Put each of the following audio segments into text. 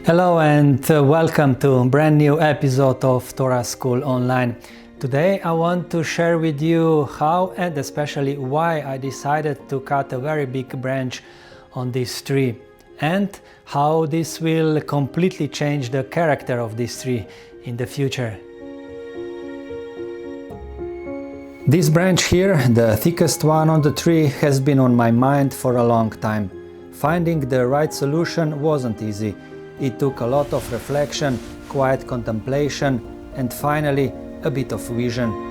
Hello and welcome to a brand new episode of Tora School Online. Today I want to share with you how and especially why I decided to cut a very big branch on this tree and how this will completely change the character of this tree in the future. This branch here, the thickest one on the tree, has been on my mind for a long time. Finding the right solution wasn't easy. It took a lot of reflection, quiet contemplation, and finally a bit of vision.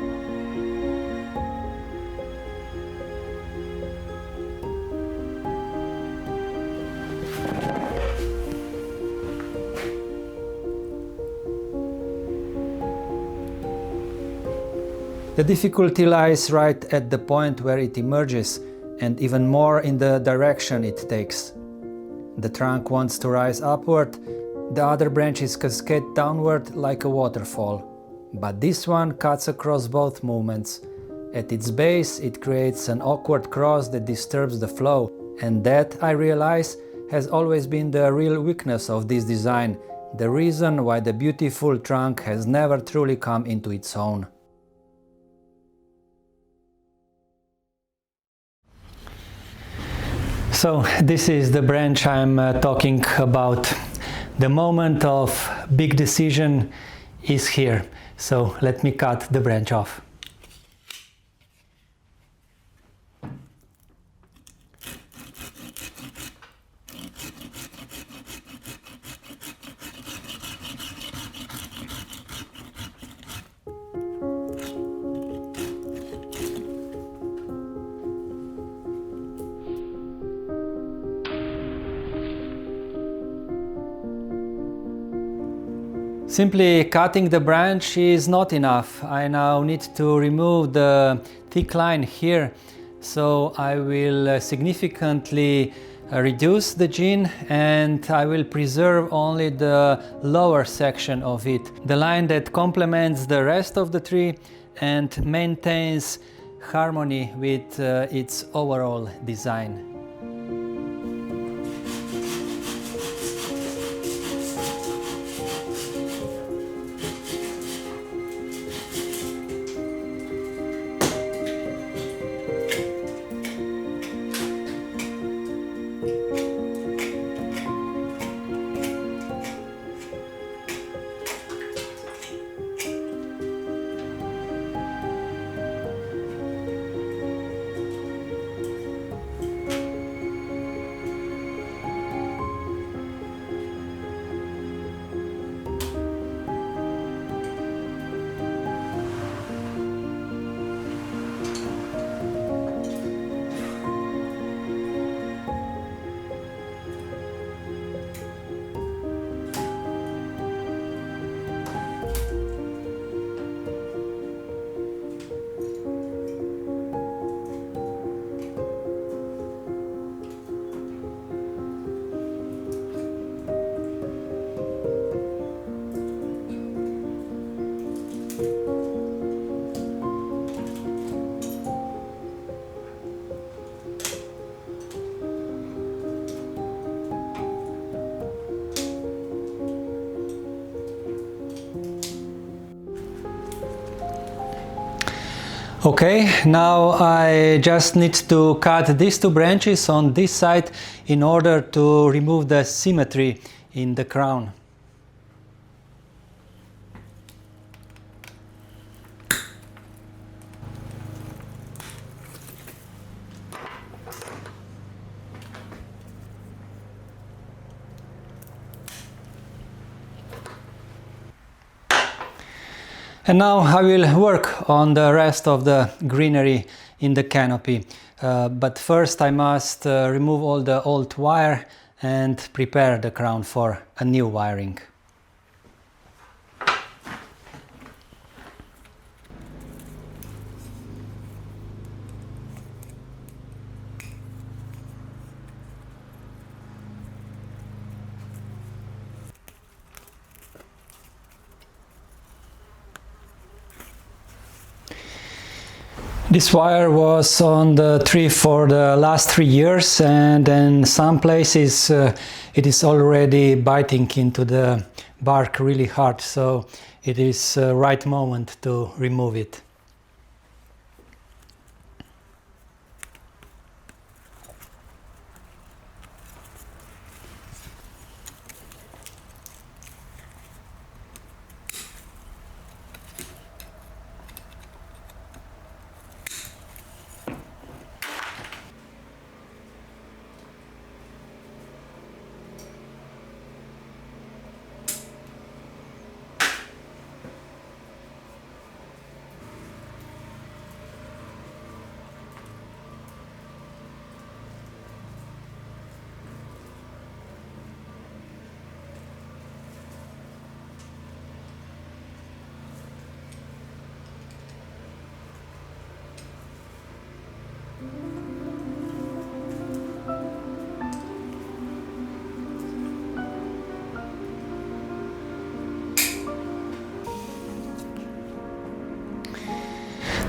The difficulty lies right at the point where it emerges, and even more in the direction it takes. The trunk wants to rise upward, the other branches cascade downward like a waterfall. But this one cuts across both movements. At its base it creates an awkward cross that disturbs the flow, and that, I realize, has always been the real weakness of this design, the reason why the beautiful trunk has never truly come into its own. So this is the branch I'm talking about. The moment of big decision is here. So let me cut the branch off. Simply cutting the branch is not enough. I now need to remove the thick line here, so I will significantly reduce the gene and I will preserve only the lower section of it, the line that complements the rest of the tree and maintains harmony with its overall design. Okay, now I just need to cut these two branches on this side in order to remove the symmetry in the crown. And now I will work on the rest of the greenery in the canopy. But first I must remove all the old wire and prepare the crown for a new wiring. This wire was on the tree for the last 3 years, and in some places it is already biting into the bark really hard, so it is right moment to remove it.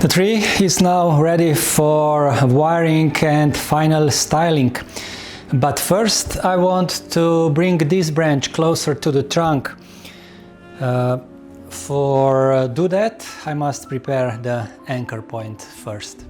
The tree is now ready for wiring and final styling. But first I want to bring this branch closer to the trunk. For do that, I must prepare the anchor point first.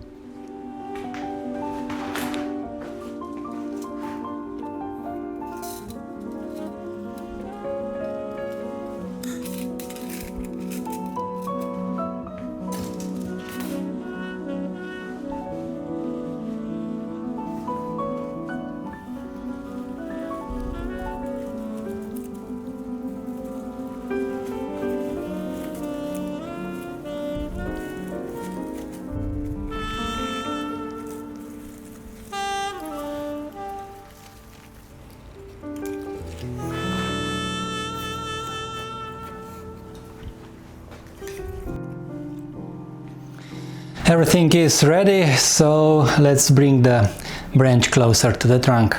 Everything is ready, so let's bring the branch closer to the trunk.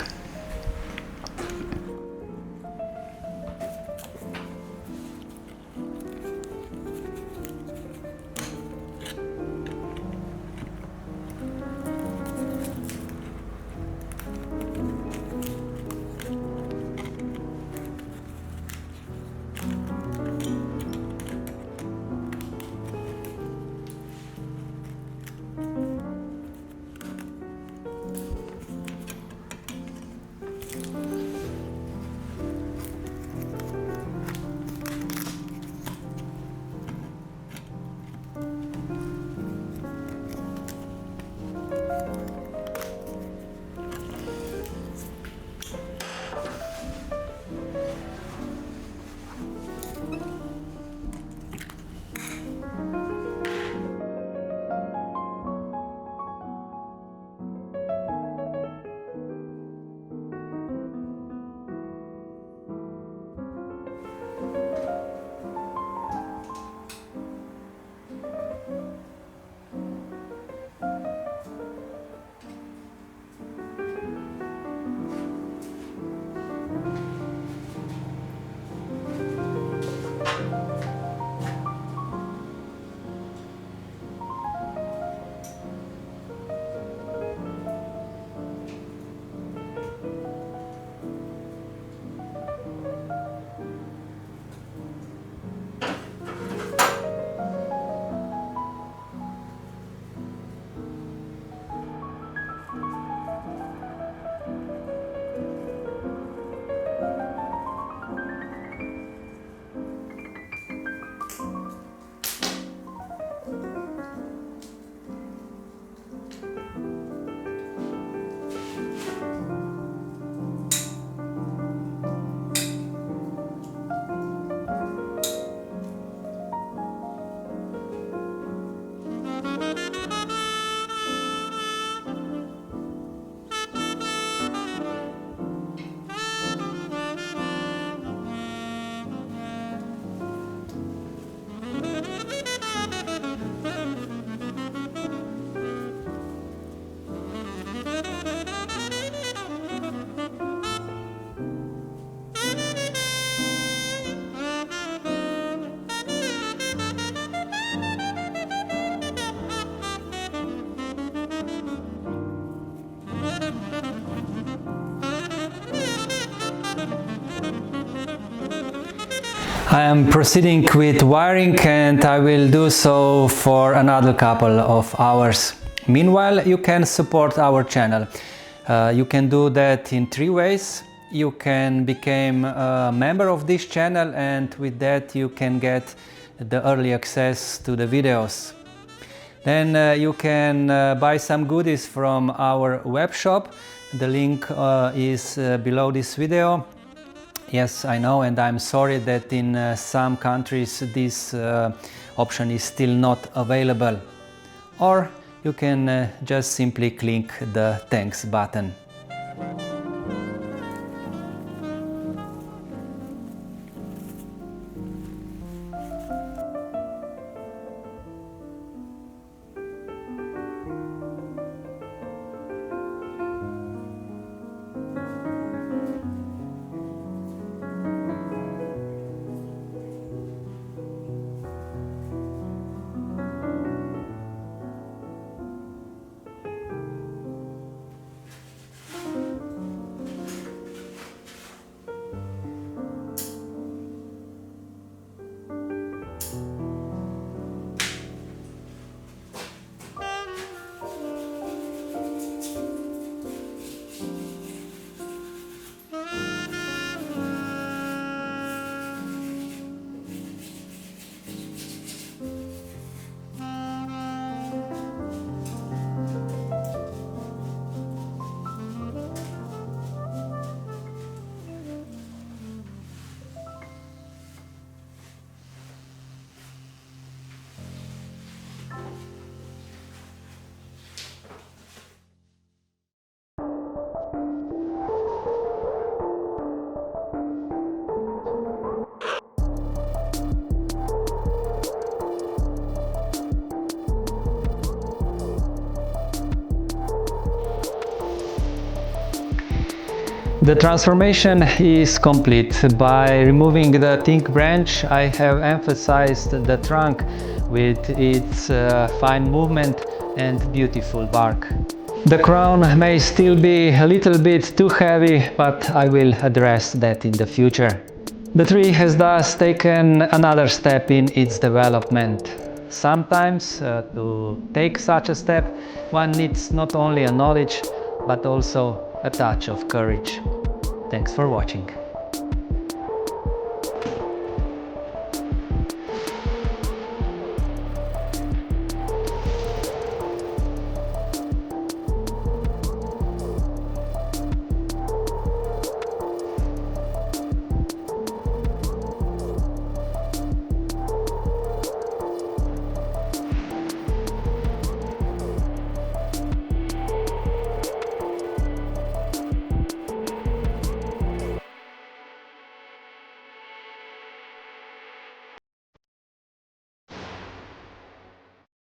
I am proceeding with wiring, and I will do so for another couple of hours. Meanwhile, you can support our channel. You can do that in 3 ways. You can become a member of this channel, and with that you can get the early access to the videos. Then you can buy some goodies from our web shop. The link is below this video. Yes, I know, and I'm sorry that in some countries this option is still not available. Or you can just simply click the thanks button. The transformation is complete. By removing the thick branch, I have emphasized the trunk with its fine movement and beautiful bark. The crown may still be a little bit too heavy, but I will address that in the future. The tree has thus taken another step in its development. Sometimes, to take such a step, one needs not only a knowledge, but also a touch of courage. Thanks for watching.